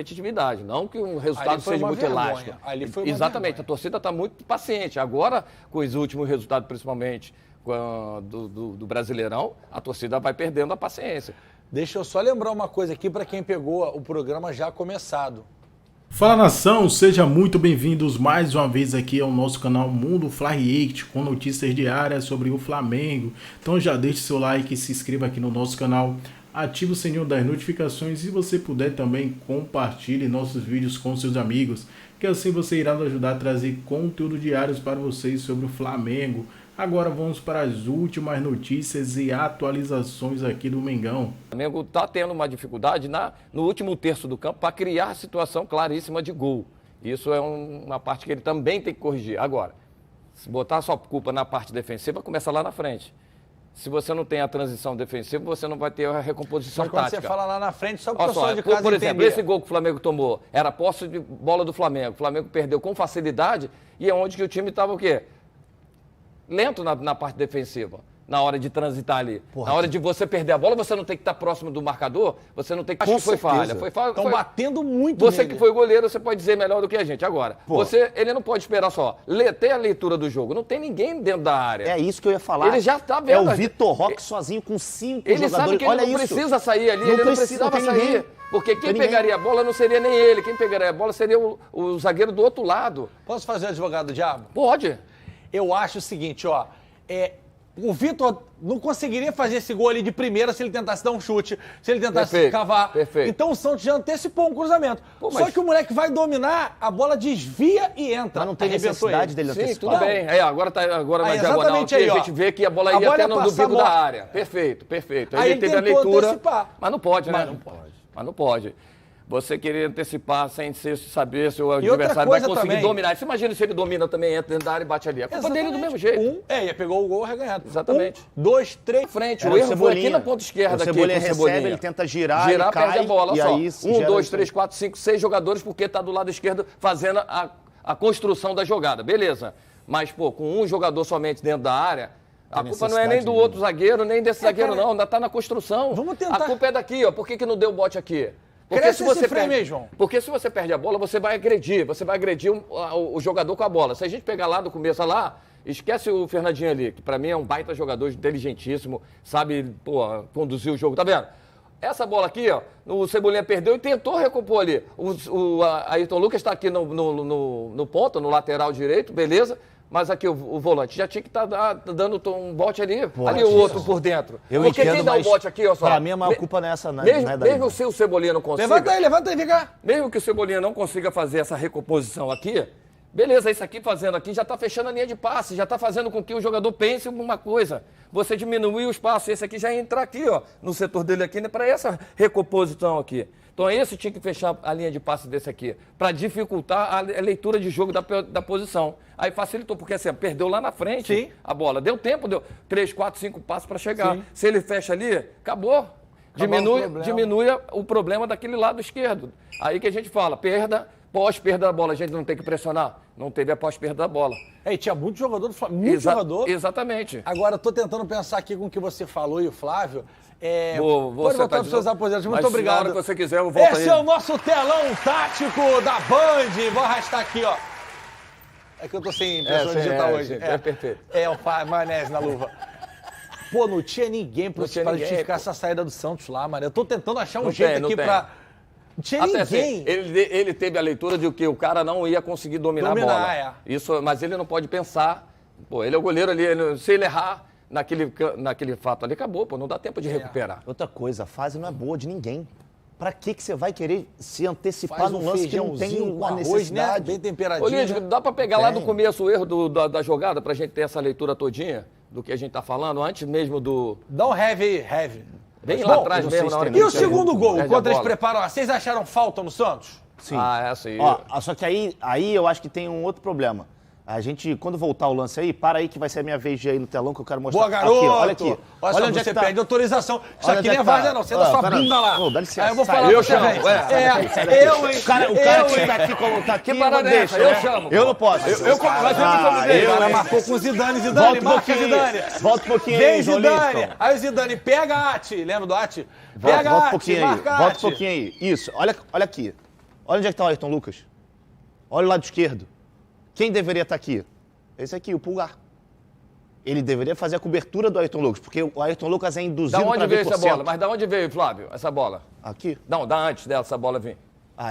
competitividade, não que um resultado seja muito elástico. Ali foi uma Exatamente, vergonha. a torcida está muito paciente. Agora, com os últimos resultados, principalmente do Brasileirão, a torcida vai perdendo a paciência. Deixa eu só lembrar uma coisa aqui para quem pegou o programa já começado. Fala nação, sejam muito bem-vindos mais uma vez aqui ao nosso canal Mundo Fly React com notícias diárias sobre o Flamengo. Então já deixe seu like, se inscreva aqui no nosso canal, ative o sininho das notificações e se você puder também compartilhe nossos vídeos com seus amigos, que assim você irá nos ajudar a trazer conteúdo diários para vocês sobre o Flamengo. Agora vamos para as últimas notícias e atualizações aqui do Mengão. O Flamengo está tendo uma dificuldade no último terço do campo para criar situação claríssima de gol. Isso é uma parte que ele também tem que corrigir. Agora, se botar a sua culpa na parte defensiva, começa lá na frente. Se você não tem a transição defensiva, você não vai ter a recomposição Mas quando tática. você fala lá na frente, só para o Olha pessoal só, de casa por exemplo, entender. esse gol que o Flamengo tomou era posse de bola do Flamengo. O Flamengo perdeu com facilidade e é onde que o time estava o quê? Lento na parte defensiva, na hora de transitar ali. Na hora de você perder a bola, você não tem que estar próximo do marcador, você não tem que... Acho que foi falha. Estão batendo muito Você nele. que foi goleiro, você pode dizer melhor do que a gente. Agora, ele não pode esperar só. Ter a leitura do jogo. Não tem ninguém dentro da área. É isso que eu ia falar. Ele já tá vendo. É o Vitor Roque sozinho com 5 Ele jogadores. sabe que ele Olha não isso. precisa sair ali, ele não precisava sair. Porque quem pegaria a bola não seria nem ele. Quem pegaria a bola seria o zagueiro do outro lado. Posso fazer o advogado do diabo? Pode. Eu acho o seguinte, ó. O Vitor não conseguiria fazer esse gol ali de primeira se ele tentasse dar um chute, se ele tentasse cavar. Perfeito. Então o Santos já antecipou um cruzamento. Só que o moleque vai dominar, a bola desvia e entra. Mas não tem necessidade dele Sim, antecipar. tudo bem. Agora na diagonal exatamente aqui, aí, a ó. gente vê que a bola ia A bola até ia no passar bico a da bola. área. Perfeito. Aí Ele teve a tentou leitura, antecipar. mas não pode, né? Mas não pode. Você querer antecipar sem saber se o outra adversário vai coisa conseguir também. dominar. Você imagina se ele domina também, entra dentro da área e bate ali. É culpa dele do mesmo jeito. Ia pegou o gol reganhado. Exatamente. 1, 2, 3. Frente, Era o erro foi Cebolinha. aqui na ponta esquerda. O Aqui, Cebolinha com o recebe, Cebolinha. ele tenta girar, ele perde cai, a bola. e Olha aí só. 1, 2, 3, 4, 5, 6 jogadores, porque está do lado esquerdo fazendo a construção da jogada. Beleza. Mas, com um jogador somente dentro da área, a culpa não é nem do outro zagueiro, nem desse zagueiro, não. Ainda está na construção. Vamos tentar. A culpa é daqui, ó. Por que não deu bote aqui? Cresce esse frame aí, João. Porque se você perde a bola, você vai agredir o jogador com a bola. Se a gente pegar lá do começo lá, esquece o Fernandinho ali, que pra mim é um baita jogador inteligentíssimo, sabe, conduzir o jogo, tá vendo? Essa bola aqui, ó, o Cebolinha perdeu e tentou recompor ali. O Ayrton Lucas tá aqui no ponto, no lateral direito, beleza? Mas aqui o volante já tinha que estar dando um bote ali, ali o outro por dentro. Eu Porque entendo, quem dá o mas bote aqui, ó só. Pra mim a maior culpa não é essa, né? Mesmo se o Cebolinha não consiga... Levanta aí, vem cá. Mesmo que o Cebolinha não consiga fazer essa recomposição aqui, beleza, isso aqui fazendo aqui já está fechando a linha de passe, já está fazendo com que o jogador pense uma coisa. Você diminui o espaço, esse aqui já ia entrar aqui, ó, no setor dele aqui, né, para essa recomposição aqui. Então esse tinha que fechar a linha de passe desse aqui, para dificultar a leitura de jogo da posição. Aí facilitou, porque assim, perdeu lá na frente a bola. Deu tempo, deu 3, 4, 5 passos para chegar. Sim. Se ele fecha ali, acabou. Diminui o problema daquele lado esquerdo. Aí que a gente fala, pós-perda da bola, a gente não tem que pressionar. Não teve a pós-perda da bola. E tinha muito jogador do Flamengo, muito jogador. Exatamente. Agora, eu tô tentando pensar aqui com o que você falou e o Flávio. Vou pode voltar para os seus aposentos. Muito obrigado. Na hora que você quiser, eu volto aí. Esse é o nosso telão tático da Band. Vou arrastar aqui, ó. É que eu tô sem impressão digital hoje. É perfeito. O maionese na luva. Pô, não tinha ninguém pra justificar essa saída do Santos lá, mano. Eu tô tentando achar um jeito aqui pra... Não tinha ninguém. Assim, ele teve a leitura de que o cara não ia conseguir dominar a bola. Isso, mas ele não pode pensar. Pô, ele é o goleiro ali. Se ele errar naquele fato ali, acabou. Pô, não dá tempo de recuperar. Outra coisa, a fase não é boa de ninguém. Pra que você vai querer se antecipar num lance que não tem uma necessidade? Bem temperadinho. Ô, Lídio, dá pra pegar lá do começo o erro da jogada pra gente ter essa leitura todinha do que a gente tá falando, antes mesmo do... Dá um heavy. Bem lá atrás mesmo, na hora E o segundo gol, enquanto eles preparam, vocês acharam falta no Santos? Sim. Sim. Só que aí eu acho que tem um outro problema. A gente, quando voltar o lance aí, para aí que vai ser a minha vez de ir aí no telão que eu quero mostrar. Boa, garoto! Aqui, olha aqui. Olha onde você pede autorização. Isso aqui não é várzea, não. Você da sua bunda lá. Dá licença. Aí eu vou falar pra você, velho. O cara que tá aqui, Que parada é essa? Eu chamo. Eu não posso. Mas eu convidei. Ela marcou com o Zidane. Zidane, marca Zidane. Volta um pouquinho aí, Vem, Zidane. Aí o Zidane pega a Ati. Lembra do Ati? Pega a Ati, marca a Ati. Volta um pouquinho aí. Isso, olha aqui. Olha onde é que está o Ayrton Lucas. Olha o lado esquerdo. Quem deveria estar aqui? Esse aqui, o Pulgar. Ele deveria fazer a cobertura do Ayrton Lucas, porque o Ayrton Lucas é induzido para vir por Da onde veio essa bola? centro. Mas da onde veio, Flávio, essa bola? Aqui? Não, da antes dela, essa bola vir.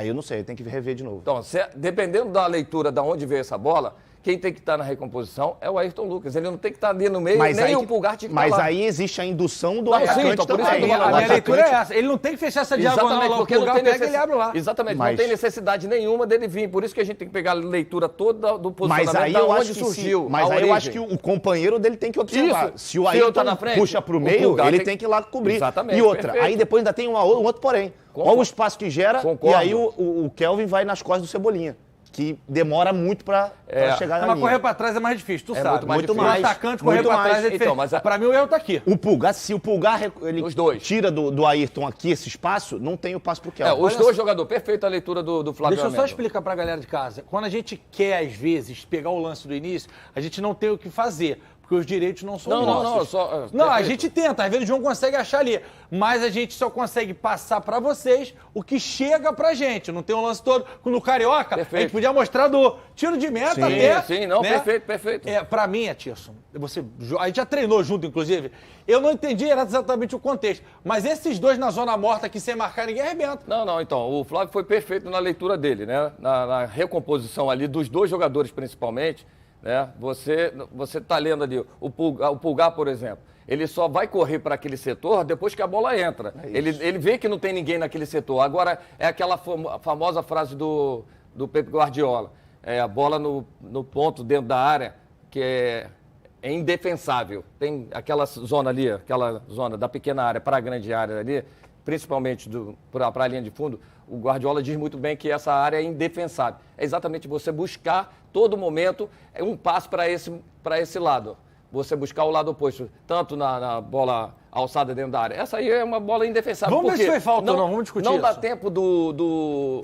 Eu não sei, tem que rever de novo. Então, dependendo da leitura de onde veio essa bola, quem tem que estar na recomposição é o Ayrton Lucas. Ele não tem que estar ali no meio, nem o Pulgar tinha que estar lá. Mas aí existe a indução do Não, sim, atacante então, por isso que eu também. tô falando. A minha leitura é essa. Ele não tem que fechar essa diagonal Exatamente, lá, o porque não Pulgar tem pega e ele abre lá. Exatamente, Mas- não tem necessidade nenhuma dele vir. Por isso que a gente tem que pegar a leitura toda do Mas posicionamento, aí da eu onde acho que surgiu, mas a aí eu origem. acho que o companheiro dele tem que observar. Isso. Se o Se eu Ayrton tá na frente, puxa pro o meio, Pulgar ele tem- tem que ir lá cobrir. Exatamente, E outra, perfeito. aí depois ainda tem um outro porém. Concordo. Olha o espaço que gera Concordo. e aí o Kelvin vai nas costas do Cebolinha, que demora muito pra chegar na Mas linha. correr pra trás é mais difícil, tu É sabe. muito O mais atacante difícil. correr Muito pra mais. trás é Então, diferente. mas Pra mim o erro tá aqui. O Pulgar, se o Pulgar ele Os dois. tira do Ayrton aqui esse espaço, não tem o passo pro Kelvin. Os dois jogadores, perfeita a leitura do Flávio Deixa eu só Amendo. explicar pra galera de casa. Quando a gente quer, às vezes, pegar o lance do início, a gente não tem o que fazer, porque os direitos não são nossos. Não, a perfeito. gente tenta, às vezes o João consegue achar ali, mas a gente só consegue passar pra vocês o que chega pra gente. Não tem o lance todo. No Carioca, a gente Perfeito. podia mostrar do tiro de meta Sim, até. sim, não, né? perfeito, perfeito. Pra mim, Atirson, a gente já treinou junto, inclusive, eu não entendi exatamente o contexto, mas esses dois na zona morta aqui sem marcar ninguém arrebenta. Não, então, o Flávio foi perfeito na leitura dele, né? Na recomposição ali dos dois jogadores, principalmente, né? Você tá lendo ali, o Pulgar, por exemplo, ele só vai correr para aquele setor depois que a bola entra. Ele vê que não tem ninguém naquele setor. Agora, é aquela famosa frase do Pep Guardiola, a bola no ponto dentro da área, que é indefensável. Tem aquela zona ali, aquela zona da pequena área para a grande área ali, principalmente para a linha de fundo, o Guardiola diz muito bem que essa área é indefensável. É exatamente você buscar, todo momento, um passo para esse lado. Você buscar o lado oposto, tanto na bola alçada dentro da área. Essa aí é uma bola indefensável. Vamos ver se foi falta ou não, vamos discutir Não dá isso. tempo do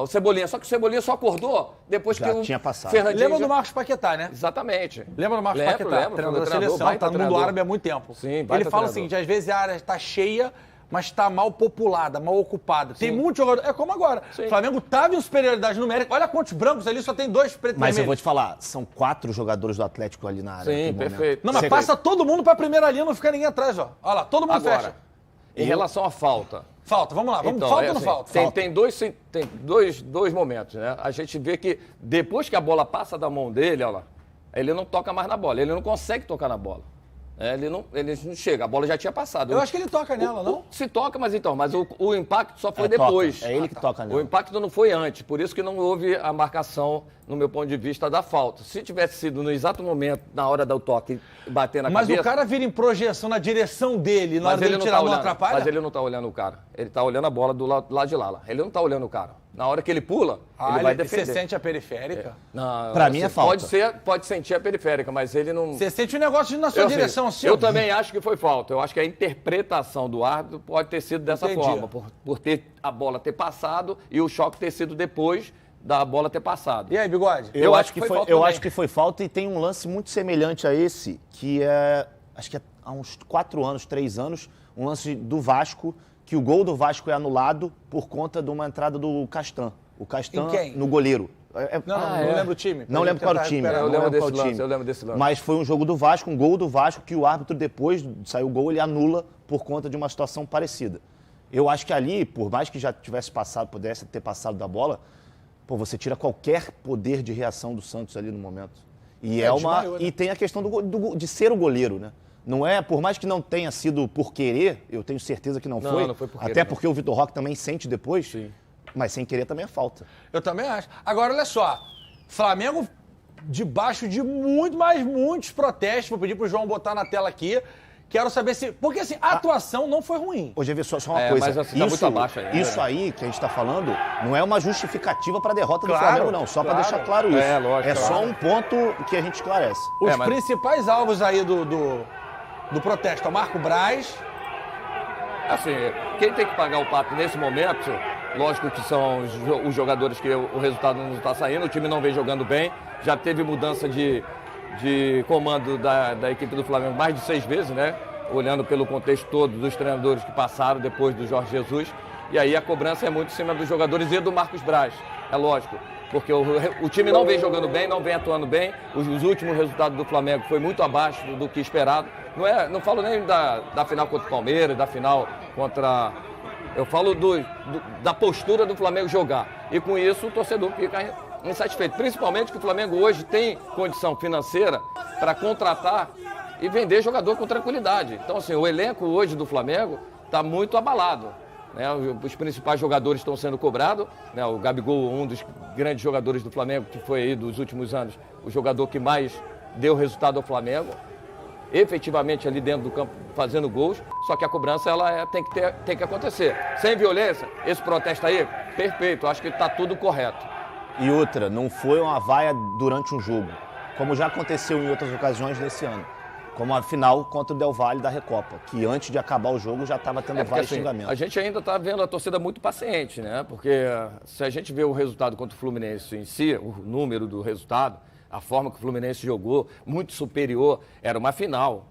Cebolinha, só que o Cebolinha só acordou depois Já que o tinha passado. Fernandinho... Lembra do Marcos Paquetá, né? Exatamente. Lembra do Marcos Paquetá? Lembro, Treinador da treinador, seleção, baita tá no mundo treinador. árabe há muito tempo. Sim, Ele baita fala o treinador. seguinte, às vezes a área está cheia, mas está mal populada, mal ocupada. Tem muito jogador, é como agora. Sim. O Flamengo estava em superioridade numérica, olha quantos brancos ali, só tem 2 pretos e Mas eu vou vermelhos. te falar, são 4 jogadores do Atlético ali na área. Sim, naquele momento. perfeito. Não, mas Você- passa todo mundo pra primeira linha, não fica ninguém atrás, ó. Olha lá, todo mundo Agora, fecha. em relação à falta... Falta, vamos lá, Então, falta é ou não assim, falta? Tem dois momentos, né? A gente vê que depois que a bola passa da mão dele, olha lá, ele não toca mais na bola, ele não consegue tocar na bola. Ele não chega, a bola já tinha passado. Eu acho que ele toca nela, não? Se toca, mas o impacto só foi toca. depois. É ele que toca nela. O impacto não foi antes, por isso que não houve a marcação, no meu ponto de vista, da falta. Se tivesse sido no exato momento, na hora do toque, bater na Mas cabeça... o cara vira em projeção na direção dele, na hora dele tirar, não atrapalha? Mas ele não tá olhando o cara. Ele tá olhando a bola do lado de lá. Ele não tá olhando o cara. Na hora que ele pula, ele vai defender. Você sente a periférica? Não, Pra mim é falta. Pode sentir a periférica, mas ele não... Você sente o negócio na sua Eu direção, sei. assim, Eu ó. também acho que foi falta. Eu acho que a interpretação do árbitro pode ter sido dessa Entendi. forma, por ter a bola ter passado e o choque ter sido depois da bola ter passado. E aí, Bigode? Eu acho que foi foi, falta eu também. acho que foi falta e tem um lance muito semelhante a esse, que é, acho que é há uns 4 anos, 3 anos, um lance do Vasco, que o gol do Vasco é anulado por conta de uma entrada do Castan. O Castan Em quem? no goleiro. Não lembro o time. Não lembro qual era o time. Eu não lembro qual desse o lance, time. eu lembro desse lance. Mas foi um jogo do Vasco, um gol do Vasco, que o árbitro depois saiu o gol, ele anula por conta de uma situação parecida. Eu acho que ali, por mais que já tivesse passado, pudesse ter passado da bola, pô, você tira qualquer poder de reação do Santos ali no momento. E desmaiou, né? E tem a questão de ser o goleiro, né? Não é, por mais que não tenha sido por querer, eu tenho certeza que não foi. Não foi por querer, até não. porque o Vitor Roque também sente depois. Sim. Mas sem querer também é falta. Eu também acho. Agora, olha só. Flamengo debaixo de muitos protestos. Vou pedir pro João botar na tela aqui. Quero saber se... Porque, assim, a atuação não foi ruim. Hoje, vê só uma coisa. mas assim, tá muito abaixo ainda, isso né? aí que a gente está falando não é uma justificativa para a derrota Claro, do Flamengo, não. Só para claro. deixar claro isso. É, lógico, só claro. um ponto que a gente esclarece. Os mas- principais alvos aí do protesto. O Marco Braz. Assim, quem tem que pagar o pato nesse momento, lógico que são os jogadores que o resultado não está saindo, o time não vem jogando bem, já teve mudança de comando da equipe do Flamengo mais de 6 vezes, né? Olhando pelo contexto todo dos treinadores que passaram depois do Jorge Jesus. E aí a cobrança é muito em cima dos jogadores e do Marcos Braz, é lógico. Porque o time não vem jogando bem, não vem atuando bem. Os últimos resultados do Flamengo foi muito abaixo do que esperado. Não falo nem da final contra o Palmeiras, da final contra... Eu falo da postura do Flamengo jogar. E com isso o torcedor fica insatisfeito. Principalmente que o Flamengo hoje tem condição financeira para contratar e vender jogador com tranquilidade. Então, assim, o elenco hoje do Flamengo está muito abalado. Né? Os principais jogadores estão sendo cobrados. Né? O Gabigol, um dos grandes jogadores do Flamengo, que foi aí dos últimos anos o jogador que mais deu resultado ao Flamengo, efetivamente ali dentro do campo fazendo gols, só que a cobrança tem que acontecer. Sem violência, esse protesto aí, perfeito, acho que está tudo correto. E outra, não foi uma vaia durante um jogo, como já aconteceu em outras ocasiões nesse ano. Como a final contra o Del Valle da Recopa, que antes de acabar o jogo já estava tendo vários xingamentos. A gente ainda está vendo a torcida muito paciente, né? Porque se a gente vê o resultado contra o Fluminense em si, o número do resultado, a forma que o Fluminense jogou, muito superior, era uma final.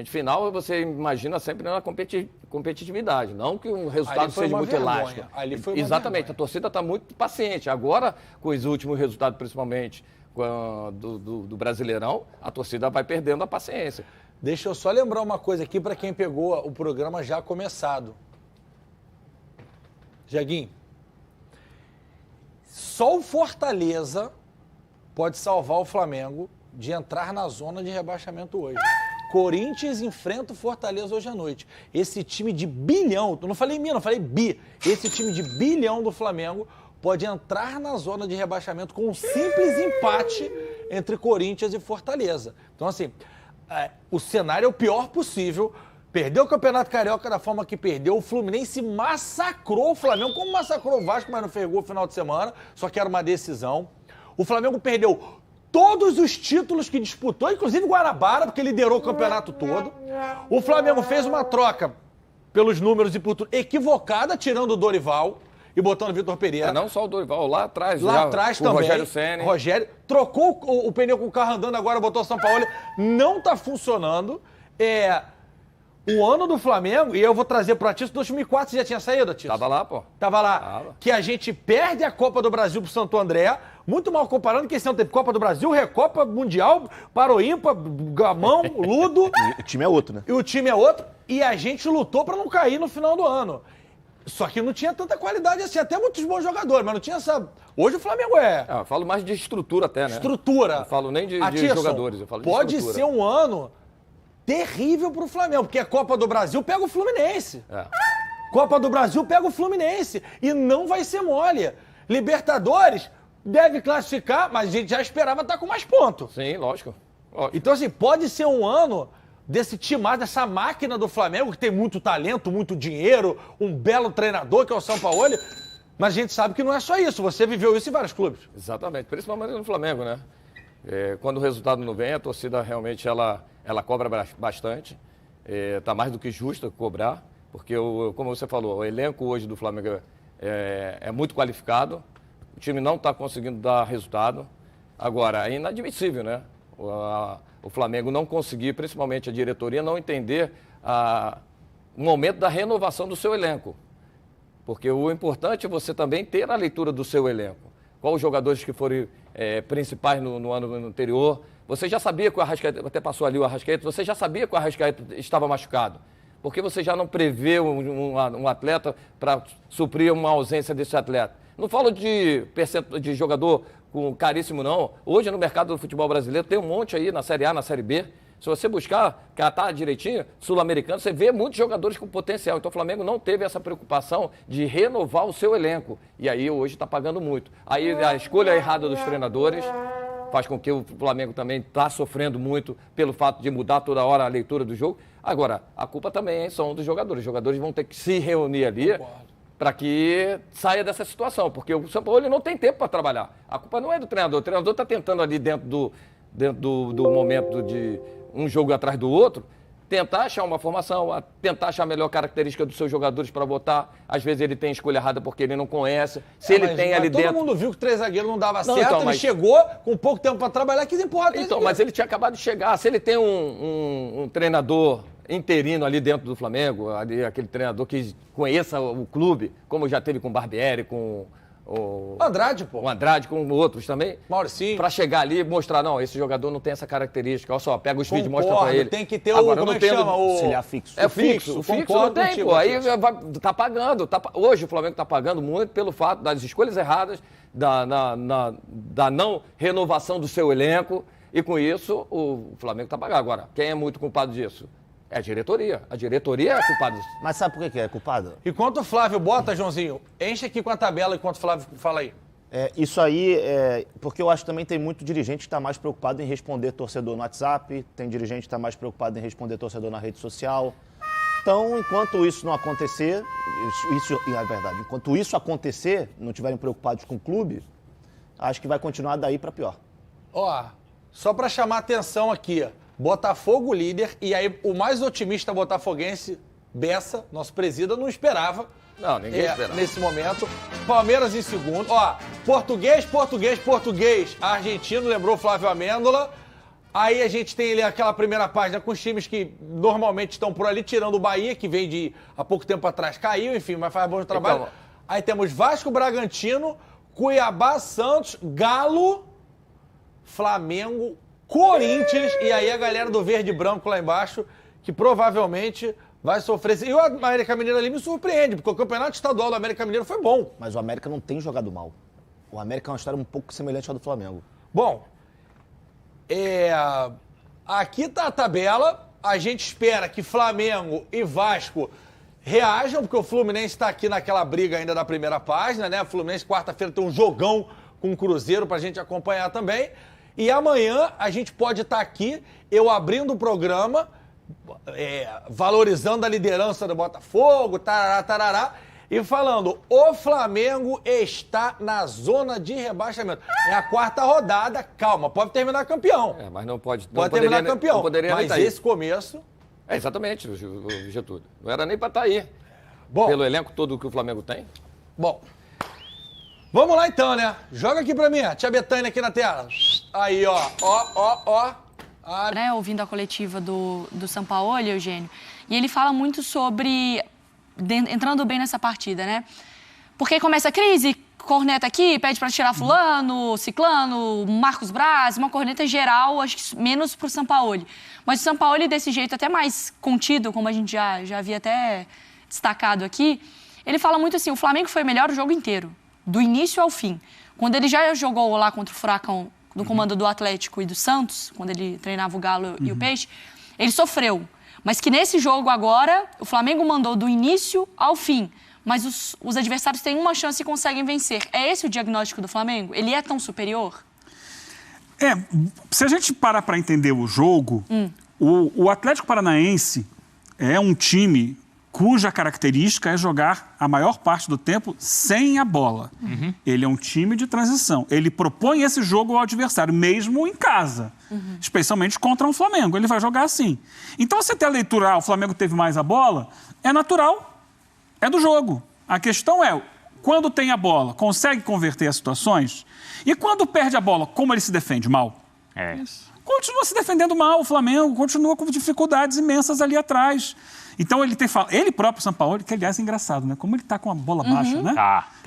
Final você imagina sempre na competitividade, não que o resultado seja muito elástico. Ali foi uma Exatamente, vergonha. A torcida está muito paciente. Agora, com os últimos resultados, principalmente do Brasileirão, a torcida vai perdendo a paciência. Deixa eu só lembrar uma coisa aqui para quem pegou o programa já começado. Jaguinho, só o Fortaleza pode salvar o Flamengo de entrar na zona de rebaixamento hoje. Corinthians enfrenta o Fortaleza hoje à noite. Esse time de bilhão, eu não falei não falei bi. Esse time de bilhão do Flamengo pode entrar na zona de rebaixamento com um simples empate entre Corinthians e Fortaleza. Então, assim, o cenário é o pior possível. Perdeu o Campeonato Carioca da forma que perdeu. O Fluminense massacrou o Flamengo, como massacrou o Vasco, mas não fez gol no final de semana. Só que era uma decisão. O Flamengo perdeu todos os títulos que disputou, inclusive Guanabara, porque liderou o campeonato todo. O Flamengo fez uma troca pelos números e por tudo equivocada, tirando o Dorival e botando o Vitor Pereira. Não só o Dorival, lá atrás. Lá atrás também. O Rogério Ceni. Rogério trocou o pneu com o carro andando, agora botou o São Paulo. Não tá funcionando. O ano do Flamengo, e eu vou trazer pro Atício, 2004 você já tinha saído, Atício? Tava lá, pô. Tava lá. Tava. Que a gente perde a Copa do Brasil pro Santo André, muito mal comparando, que esse ano teve Copa do Brasil, Recopa Mundial, Paroímpa, Gamão, Ludo. E o time é outro, né? E o time é outro. E a gente lutou pra não cair no final do ano. Só que não tinha tanta qualidade assim, até muitos bons jogadores, mas não tinha essa... Hoje o Flamengo Eu falo mais de estrutura até, né? Estrutura. Não falo nem de jogadores, eu falo de pode estrutura. ser um ano terrível pro Flamengo, porque a Copa do Brasil pega o Fluminense. Copa do Brasil pega o Fluminense e não vai ser mole. Libertadores deve classificar, mas a gente já esperava estar com mais pontos. Sim, lógico. Então, assim, pode ser um ano desse timar, dessa máquina do Flamengo, que tem muito talento, muito dinheiro, um belo treinador, que é o São Paulo, mas a gente sabe que não é só isso. Você viveu isso em vários clubes. Exatamente, principalmente no Flamengo, né? Quando o resultado não vem, a torcida realmente ela cobra bastante. Está mais do que justo cobrar, porque, como você falou, o elenco hoje do Flamengo é muito qualificado, o time não está conseguindo dar resultado. Agora, é inadmissível, né? O Flamengo não conseguir, principalmente a diretoria, não entender o momento da renovação do seu elenco. Porque o importante é você também ter a leitura do seu elenco. Quais os jogadores que foram principais no ano anterior. Você já sabia que o Arrascaeta, até passou ali o Arrascaeta, você já sabia que o Arrascaeta estava machucado. Porque você já não prevê um atleta para suprir uma ausência desse atleta. Não falo de jogador com caríssimo, não. Hoje no mercado do futebol brasileiro tem um monte aí na Série A, na Série B. Se você buscar, catar direitinho, sul-americano, você vê muitos jogadores com potencial. Então o Flamengo não teve essa preocupação de renovar o seu elenco. E aí hoje está pagando muito. Aí a escolha errada dos treinadores faz com que o Flamengo também está sofrendo muito pelo fato de mudar toda hora a leitura do jogo. Agora, a culpa também são dos jogadores. Os jogadores vão ter que se reunir ali para que saia dessa situação. Porque o São Paulo não tem tempo para trabalhar. A culpa não é do treinador. O treinador está tentando ali dentro do momento de um jogo atrás do outro, tentar achar uma formação, tentar achar a melhor característica dos seus jogadores para botar. Às vezes ele tem escolha errada porque ele não conhece. Se ele tem ali dentro... Todo mundo viu que o 3 zagueiros não dava certo, então, ele mas... chegou com pouco tempo para trabalhar, quis empurrar 3 Então, mas ele tinha acabado de chegar. Se ele tem um treinador interino ali dentro do Flamengo, ali, aquele treinador que conheça o clube, como já teve com o Barbieri, com o Andrade, pô. O Andrade, com outros também. Mauricinho. Pra chegar ali e mostrar, não, esse jogador não tem essa característica. Olha só, pega os vídeos e mostra pra ele. Tem que ter Agora, como não é que tendo... chama? Auxiliar fixo. É fixo. O fixo não tem, contigo, pô. Aí Fixo. tá pagando. Hoje o Flamengo tá pagando muito pelo fato das escolhas erradas, da não renovação do seu elenco. E com isso, o Flamengo tá pagando. Agora, quem é muito culpado disso? É a diretoria. A diretoria é culpada disso. Mas sabe por que é culpado? Enquanto o Flávio bota, Joãozinho, enche aqui com a tabela enquanto o Flávio fala aí. Isso aí, porque eu acho que também tem muito dirigente que está mais preocupado em responder torcedor no WhatsApp, tem dirigente que está mais preocupado em responder torcedor na rede social. Então, enquanto isso não acontecer, é verdade, enquanto isso acontecer, não estiverem preocupados com o clube, acho que vai continuar daí para pior. Ó, só para chamar atenção aqui, Botafogo líder, e aí o mais otimista botafoguense, Bessa, nosso presida, não esperava. Não, ninguém esperava. Nesse momento. Palmeiras em segundo. Ó, português, argentino, lembrou Flávio Amêndola. Aí a gente tem ali aquela primeira página com os times que normalmente estão por ali, tirando o Bahia, que veio de há pouco tempo atrás, caiu, enfim, mas faz bom trabalho. Então, aí temos Vasco, Bragantino, Cuiabá, Santos, Galo, Flamengo, Corinthians, e aí a galera do verde e branco lá embaixo, que provavelmente vai sofrer. E o América Mineiro ali me surpreende, porque o campeonato estadual do América Mineiro foi bom. Mas o América não tem jogado mal. O América é uma história um pouco semelhante à do Flamengo. Bom, aqui tá a tabela. A gente espera que Flamengo e Vasco reajam, porque o Fluminense está aqui naquela briga ainda da primeira página, né? O Fluminense, quarta-feira, tem um jogão com o Cruzeiro pra gente acompanhar também. E amanhã a gente pode estar aqui, eu abrindo o programa, valorizando a liderança do Botafogo, tarará, e falando, o Flamengo está na zona de rebaixamento. É a quarta rodada, calma, pode terminar campeão. Mas não pode. Pode terminar campeão, Não poderia mas nem esse começo... exatamente, o Getúlio. Não era nem pra estar aí. Bom, pelo elenco todo que o Flamengo tem. Bom, vamos lá então, né? Joga aqui pra mim, a tia Betânia aqui na tela. Aí, ó. Né, ouvindo a coletiva do Sampaoli, Eugênio, e ele fala muito sobre, entrando bem nessa partida, né? Porque começa a crise, corneta aqui, pede para tirar fulano, ciclano, Marcos Braz, uma corneta geral, acho que menos pro Sampaoli. Mas o Sampaoli, desse jeito até mais contido, como a gente já havia até destacado aqui, ele fala muito assim, o Flamengo foi melhor o jogo inteiro, do início ao fim. Quando ele já jogou lá contra o Furacão, do comando do Atlético e do Santos, quando ele treinava o Galo e o Peixe, ele sofreu. Mas que nesse jogo agora, o Flamengo mandou do início ao fim. Mas os adversários têm uma chance e conseguem vencer. É esse o diagnóstico do Flamengo? Ele é tão superior? Se a gente parar para entender o jogo, o Atlético Paranaense é um time cuja característica é jogar a maior parte do tempo sem a bola. Ele é um time de transição. Ele propõe esse jogo ao adversário, mesmo em casa, especialmente contra um Flamengo. Ele vai jogar assim. Então, você tem a leitura, o Flamengo teve mais a bola, é natural, é do jogo. A questão é, quando tem a bola, consegue converter as situações? E quando perde a bola, como ele se defende mal? Continua se defendendo mal o Flamengo, continua com dificuldades imensas ali atrás. Então, ele próprio, Sampaoli, que aliás é engraçado, né? Como ele tá com a bola baixa, né?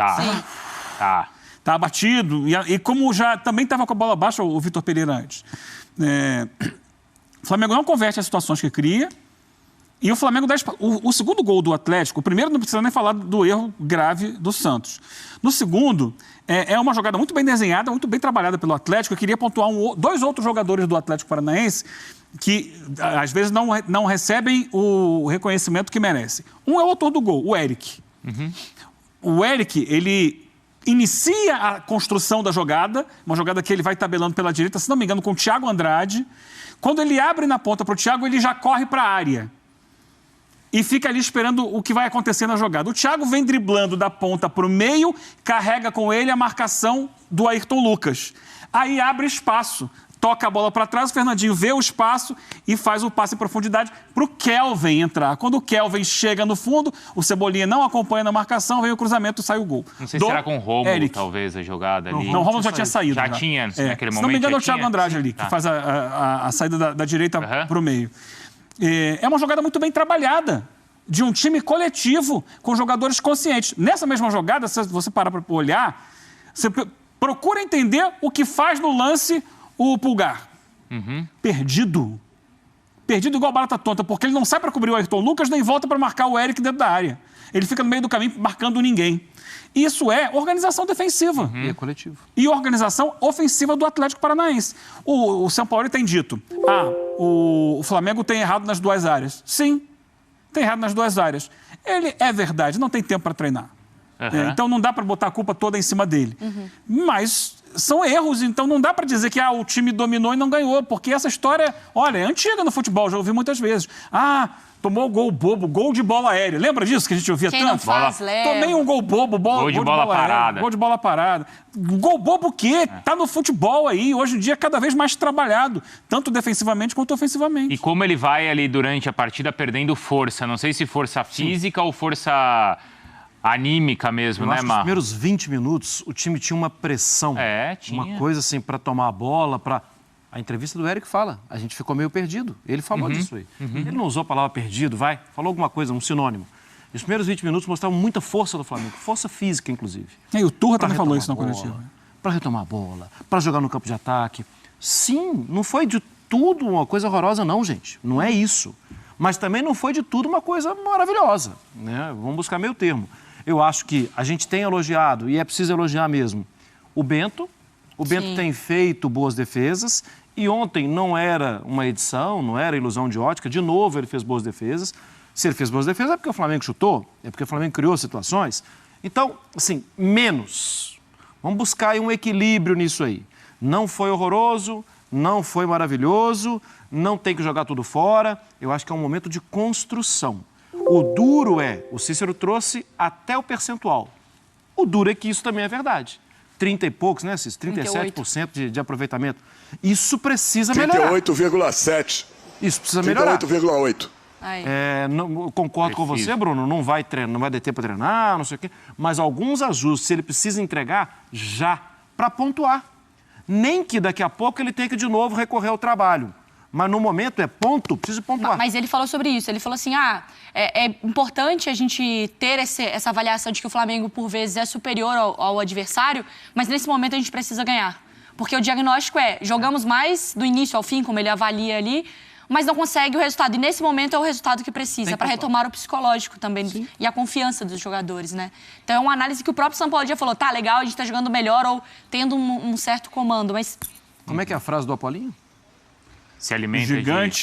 Tá abatido. E como já também estava com a bola baixa o Vitor Pereira antes. O Flamengo não converte as situações que cria. E o Flamengo dá espaço. O segundo gol do Atlético, o primeiro não precisa nem falar do erro grave do Santos. No segundo, é uma jogada muito bem desenhada, muito bem trabalhada pelo Atlético. Eu queria pontuar dois outros jogadores do Atlético Paranaense que, às vezes, não recebem o reconhecimento que merece. Um é o autor do gol, o Eric. O Eric, ele inicia a construção da jogada, uma jogada que ele vai tabelando pela direita, se não me engano, com o Thiago Andrade. Quando ele abre na ponta para o Thiago, ele já corre para a área. E fica ali esperando o que vai acontecer na jogada. O Thiago vem driblando da ponta para o meio, carrega com ele a marcação do Ayrton Lucas. Aí abre espaço, toca a bola para trás, o Fernandinho vê o espaço e faz o passe em profundidade para o Kelvin entrar. Quando o Kelvin chega no fundo, o Cebolinha não acompanha na marcação, vem o cruzamento e sai o gol. Não sei se será com o Rômulo, talvez, a jogada ali. Não, o Rômulo já tinha saído. Já tinha, naquele momento. Se não me engano, é o Thiago Andrade ali, que faz a saída da direita para o meio. É uma jogada muito bem trabalhada, de um time coletivo, com jogadores conscientes. Nessa mesma jogada, se você parar para olhar, você procura entender o que faz no lance o Pulgar. Perdido. Perdido igual barata tonta, porque ele não sai para cobrir o Ayrton Lucas, nem volta para marcar o Eric dentro da área. Ele fica no meio do caminho marcando ninguém. Isso é organização defensiva. E é coletivo. E organização ofensiva do Atlético Paranaense. O São Paulo tem dito, o Flamengo tem errado nas duas áreas. Sim, tem errado nas duas áreas. Ele é verdade, não tem tempo para treinar. Então não dá para botar a culpa toda em cima dele. Mas são erros, então não dá para dizer que o time dominou e não ganhou, porque essa história, olha, é antiga no futebol, já ouvi muitas vezes. Tomou gol bobo, gol de bola aérea. Lembra disso que a gente ouvia Quem tanto? não faz, leva. Tomei um gol bobo, gol de bola parada. Aérea, gol de bola parada. Gol bobo o quê? Tá no futebol aí, hoje em dia cada vez mais trabalhado, tanto defensivamente quanto ofensivamente. E como ele vai ali durante a partida perdendo força, não sei se força física ou força anímica mesmo, Eu né, acho que Mar? nos primeiros 20 minutos o time tinha uma pressão. Tinha. Uma coisa assim para tomar a bola, para... A entrevista do Eric fala, a gente ficou meio perdido. Ele falou disso aí. Ele não usou a palavra perdido, falou alguma coisa, um sinônimo. E os primeiros 20 minutos mostravam muita força do Flamengo, força física, inclusive. E o Turra também falou isso na coletiva. Para retomar a bola, para jogar no campo de ataque. Sim, não foi de tudo uma coisa horrorosa não, gente. Não é isso. Mas também não foi de tudo uma coisa maravilhosa, né? Vamos buscar meio termo. Eu acho que a gente tem elogiado, e é preciso elogiar mesmo, o Bento. O Bento tem feito boas defesas. E ontem não era uma edição, não era ilusão de ótica. De novo, ele fez boas defesas. Se ele fez boas defesas, é porque o Flamengo chutou, é porque o Flamengo criou situações. Então, assim, menos. Vamos buscar aí um equilíbrio nisso aí. Não foi horroroso, não foi maravilhoso, não tem que jogar tudo fora. Eu acho que é um momento de construção. O duro o Cícero trouxe até o percentual. O duro é que isso também é verdade. 30 e poucos, né, Cícero? 37% de aproveitamento. Isso precisa melhorar. 38,7. Isso precisa melhorar. 38,8. Concordo com você, Bruno. Não vai treinar, não vai ter tempo para treinar, não sei o quê. Mas alguns ajustes, ele precisa entregar já, para pontuar. Nem que daqui a pouco ele tenha que de novo recorrer ao trabalho. Mas no momento precisa pontuar. Mas ele falou sobre isso. Ele falou assim, é importante a gente ter essa avaliação de que o Flamengo, por vezes, é superior ao adversário, mas nesse momento a gente precisa ganhar. Porque o diagnóstico jogamos mais do início ao fim, como ele avalia ali, mas não consegue o resultado. E nesse momento é o resultado que precisa, para retomar o psicológico também e a confiança dos jogadores, né? Então é uma análise que o próprio São Paulo já falou, legal, a gente tá jogando melhor ou tendo um certo comando, mas... Como é que é a frase do Apolinho? Se alimenta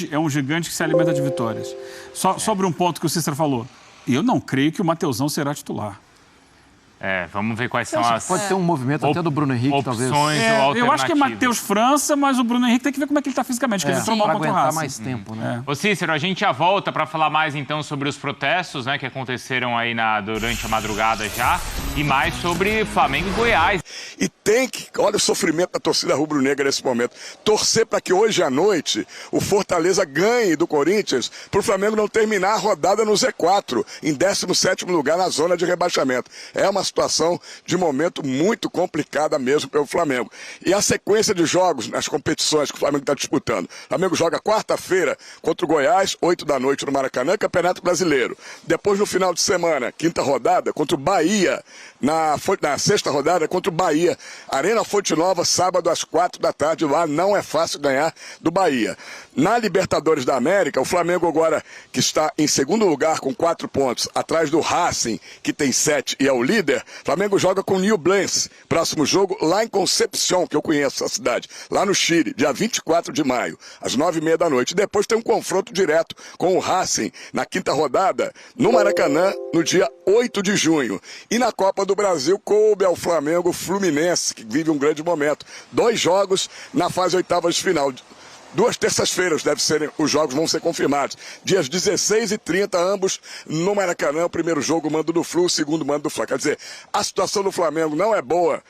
É um gigante que se alimenta de vitórias. Sobre um ponto que o Cícero falou. Eu não creio que o Mateusão será titular. Vamos ver quais são as... Pode ter um movimento até do Bruno Henrique, talvez. Eu acho que é Matheus França, mas o Bruno Henrique tem que ver como é que ele está fisicamente, porque ele trombou contra o aguentar Racing. mais tempo, né? Ô Cícero, a gente já volta para falar mais então sobre os protestos, né, que aconteceram aí durante a madrugada já, e mais sobre Flamengo e Goiás. E tem que, olha o sofrimento da torcida rubro-negra nesse momento, torcer para que hoje à noite o Fortaleza ganhe do Corinthians, para o Flamengo não terminar a rodada no Z4, em 17º lugar na zona de rebaixamento. É uma situação de momento muito complicada mesmo pelo Flamengo. E a sequência de jogos nas competições que o Flamengo está disputando. O Flamengo joga quarta-feira contra o Goiás, 8 da noite no Maracanã, Campeonato Brasileiro. Depois, no final de semana, quinta rodada, contra o Bahia, na sexta rodada, contra o Bahia. Arena Fonte Nova, sábado às 4 da tarde, lá não é fácil ganhar do Bahia. Na Libertadores da América, o Flamengo agora, que está em segundo lugar com 4 pontos, atrás do Racing, que tem 7 e é o líder, o Flamengo joga com o Newblense. Próximo jogo lá em Concepción, que eu conheço essa cidade, lá no Chile, dia 24 de maio, às 9h30 da noite. Depois tem um confronto direto com o Racing, na quinta rodada, no Maracanã, no dia 8 de junho. E na Copa do Brasil, coube ao Flamengo Fluminense, que vive um grande momento. 2 jogos na fase oitavas de final. 2 terças-feiras os jogos vão ser confirmados. Dias 16 e 30, ambos no Maracanã. O primeiro jogo, mando do Flu, o segundo, mando do Fla. Quer dizer, a situação do Flamengo não é boa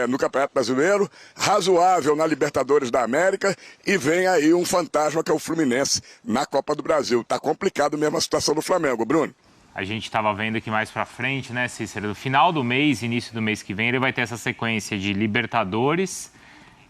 no Campeonato Brasileiro, razoável na Libertadores da América, e vem aí um fantasma que é o Fluminense na Copa do Brasil. Tá complicado mesmo a situação do Flamengo, Bruno. A gente estava vendo aqui mais para frente, né, Cícero? No final do mês, início do mês que vem, ele vai ter essa sequência de Libertadores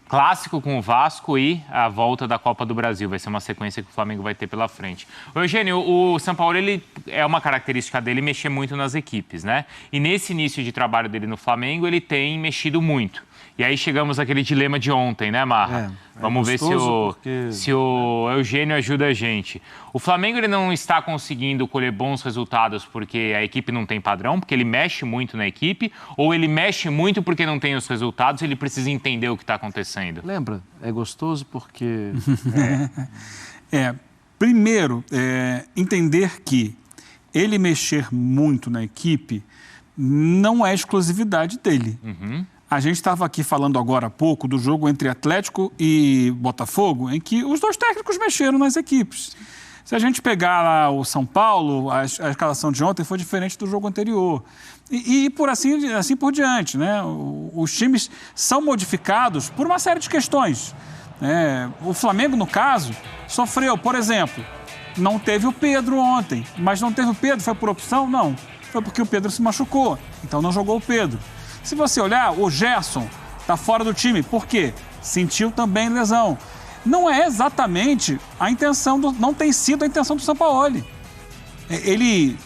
clássico com o Vasco e a volta da Copa do Brasil. Vai ser uma sequência que o Flamengo vai ter pela frente. Ô, Eugênio, o Sampaoli, ele é uma característica dele mexer muito nas equipes, né? E nesse início de trabalho dele no Flamengo, ele tem mexido muito. E aí chegamos àquele dilema de ontem, né, Marra? Vamos ver se o Eugênio ajuda a gente. O Flamengo ele não está conseguindo colher bons resultados porque a equipe não tem padrão, porque ele mexe muito na equipe, ou ele mexe muito porque não tem os resultados e ele precisa entender o que está acontecendo? Lembra? É gostoso porque... Primeiro, entender que ele mexer muito na equipe não é exclusividade dele. A gente estava aqui falando agora há pouco do jogo entre Atlético e Botafogo, em que os dois técnicos mexeram nas equipes. Se a gente pegar lá o São Paulo, a escalação de ontem foi diferente do jogo anterior. E por assim por diante, né? Os times são modificados por uma série de questões. O Flamengo, no caso, sofreu, por exemplo, não teve o Pedro ontem. Mas não teve o Pedro, foi por opção? Não. Foi porque o Pedro se machucou, então não jogou o Pedro. Se você olhar, o Gerson está fora do time. Por quê? Sentiu também lesão. Não é exatamente a intenção, não tem sido a intenção do Sampaoli. Ele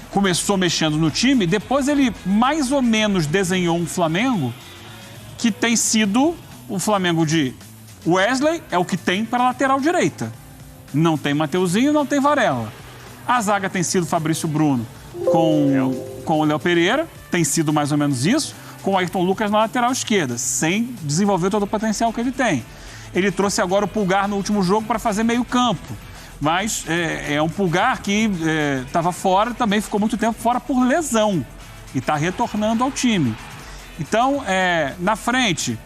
começou mexendo no time, depois ele mais ou menos desenhou um Flamengo que tem sido o Flamengo de Wesley, é o que tem para a lateral direita. Não tem Mateuzinho, não tem Varela. A zaga tem sido Fabrício Bruno com o Léo Pereira, tem sido mais ou menos isso, com o Ayrton Lucas na lateral esquerda, sem desenvolver todo o potencial que ele tem. Ele trouxe agora o Pulgar no último jogo para fazer meio campo, mas é um Pulgar que estava fora, também ficou muito tempo fora por lesão e está retornando ao time. Então, na frente,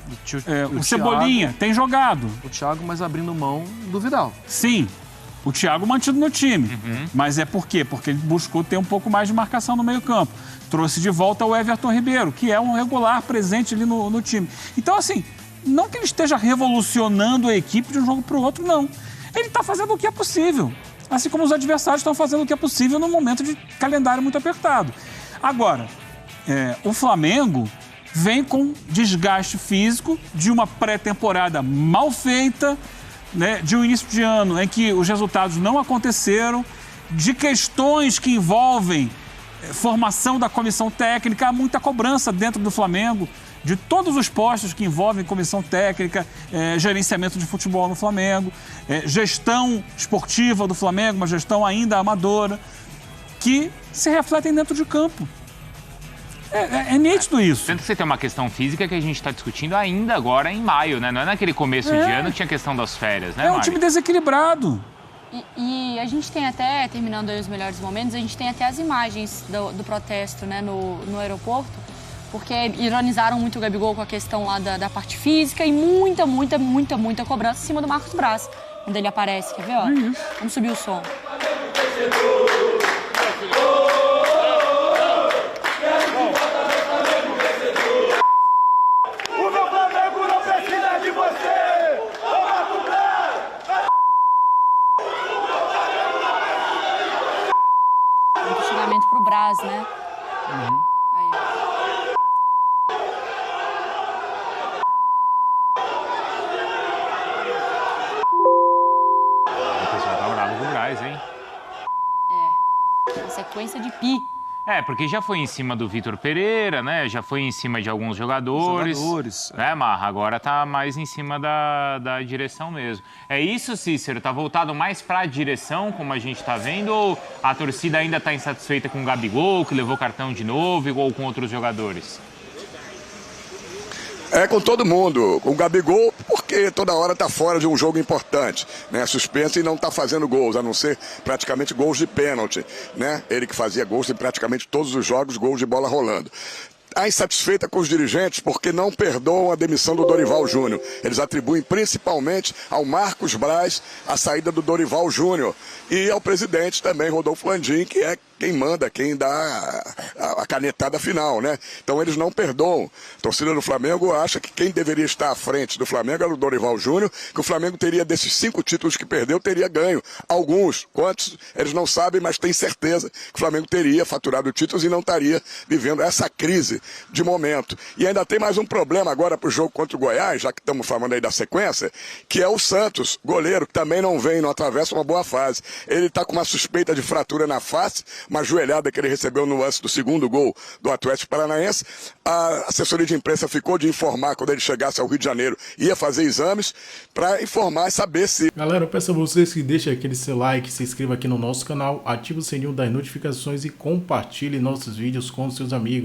o Cebolinha tem jogado. O Thiago, mas abrindo mão do Vidal. Sim. O Thiago mantido no time. Mas é por quê? Porque ele buscou ter um pouco mais de marcação no meio-campo. Trouxe de volta o Everton Ribeiro, que é um regular presente ali no time. Então, assim, não que ele esteja revolucionando a equipe de um jogo para o outro, não. Ele está fazendo o que é possível. Assim como os adversários estão fazendo o que é possível num momento de calendário muito apertado. Agora, o Flamengo vem com desgaste físico de uma pré-temporada mal feita, né, de um início de ano em que os resultados não aconteceram, de questões que envolvem formação da comissão técnica, há muita cobrança dentro do Flamengo, de todos os postos que envolvem comissão técnica, gerenciamento de futebol no Flamengo, gestão esportiva do Flamengo, uma gestão ainda amadora, que se refletem dentro de campo. É nítido isso. Tanto que você tem uma questão física que a gente está discutindo ainda agora em maio, né? Não é naquele começo de ano que tinha questão das férias, né, É um time desequilibrado. E a gente tem até, terminando aí os melhores momentos, a gente tem até as imagens do protesto, né, no aeroporto, porque ironizaram muito o Gabigol com a questão lá da parte física e muita cobrança em cima do Marcos Braz, quando ele aparece. Quer ver, ó? Vamos subir o som. Pro Braz, né? Aí, ó. O pessoal tá bravo com o Braz, hein? Uma sequência de pi. Porque já foi em cima do Vitor Pereira, né? Já foi em cima de alguns jogadores. Né, Marra? Agora tá mais em cima da direção mesmo. É isso, Cícero? Tá voltado mais pra direção, como a gente tá vendo? Ou a torcida ainda tá insatisfeita com o Gabigol, que levou cartão de novo, ou com outros jogadores? Com todo mundo. Com o Gabigol, porque toda hora tá fora de um jogo importante, né? Suspenso e não tá fazendo gols, a não ser praticamente gols de pênalti, né? Ele que fazia gols em praticamente todos os jogos, gols de bola rolando. Está insatisfeita com os dirigentes porque não perdoam a demissão do Dorival Júnior. Eles atribuem principalmente ao Marcos Braz a saída do Dorival Júnior e ao presidente também, Rodolfo Landim, que é quem manda, quem dá a canetada final, né? Então eles não perdoam. A torcida do Flamengo acha que quem deveria estar à frente do Flamengo era o Dorival Júnior, que o Flamengo teria, desses 5 títulos que perdeu, teria ganho. Alguns, quantos, eles não sabem, mas têm certeza que o Flamengo teria faturado títulos e não estaria vivendo essa crise de momento. E ainda tem mais um problema agora para o jogo contra o Goiás, já que estamos falando aí da sequência, que é o Santos, goleiro, que também não vem, não atravessa uma boa fase. Ele está com uma suspeita de fratura na face, uma joelhada que ele recebeu no lance do segundo gol do Atlético Paranaense. A assessoria de imprensa ficou de informar quando ele chegasse ao Rio de Janeiro, ia fazer exames para informar e saber se... Galera, eu peço a vocês que deixem aquele seu like, se inscreva aqui no nosso canal, ative o sininho das notificações e compartilhe nossos vídeos com seus amigos.